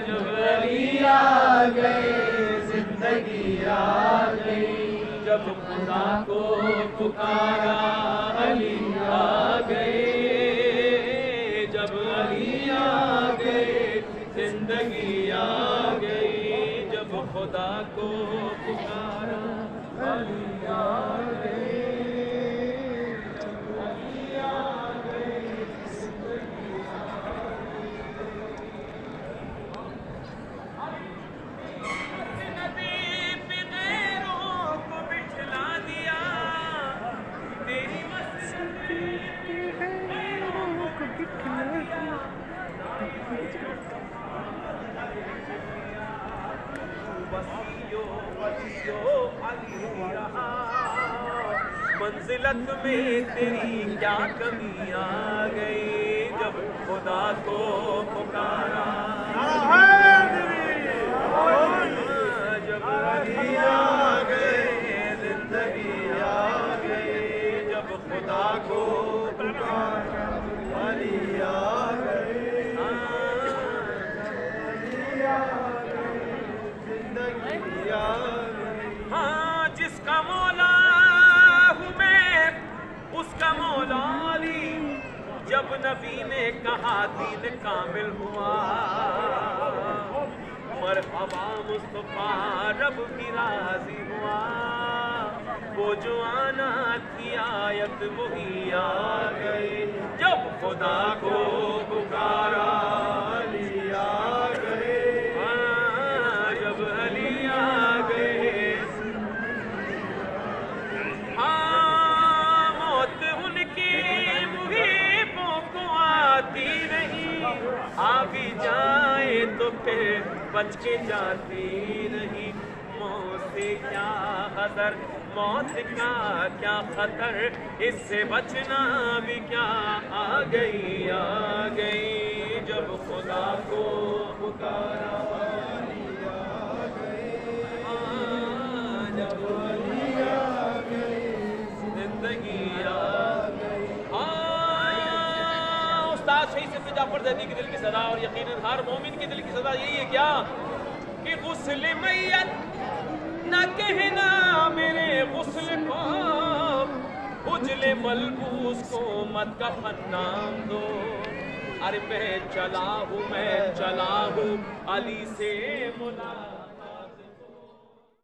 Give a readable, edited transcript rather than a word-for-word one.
جب علی آ گئے زندگی آ گئی، جب خدا کو پکارا علی آ گئے، جب علی آ گئے زندگی آ گئی، جب خدا کو پکارا علی آ گئے، جب علی آ گئے زندگی آ گئی۔ نبی پہ غیروں کو بٹھلا دیا، تیری مسجد پہ غیروں کو بٹھلا دیا، وسیو علی رہا، منزلت میں تیری کیا کمی آ گئی، جب خدا کو پکارا جب علی آ گئے زندگی آ گئی، جب خدا کو پکارا علی آ گئے، زندگی آ گئی۔ ہاں جس کا مولا ہوں میں اس کا مولا علی، جب نبی نے کہا دین کامل ہوا، مرحبا مصطفیٰ رب بھی راضی ہوا، وہ جو آنا تھی آیت وہی آ گئی، جب خدا کو پکارا علی آ گئے، جب علی آ گئے، موت ان کی محبوں کو آتی نہیں، آ بھی جائے تو پھر بچ کے جاتی نہیں، موت سے کیا حذر موت کا کیا خطر، اس سے بچنا بھی کیا، آ گئی آ گئی، جب خدا کو پکارا علی آ گئے، جب علی آ گئے زندگی آ گئی۔ استاد شہید صفی جعفر زیدی کی دل کی صدا، اور یقیناً ہر مومن کی دل کی صدا یہی ہے کیا کہ غسل میت نہ کہنا میرے غسل کو، اجلے ملبوس کو مت کفن نام دو، ارے میں چلا ہوں علی سے ملا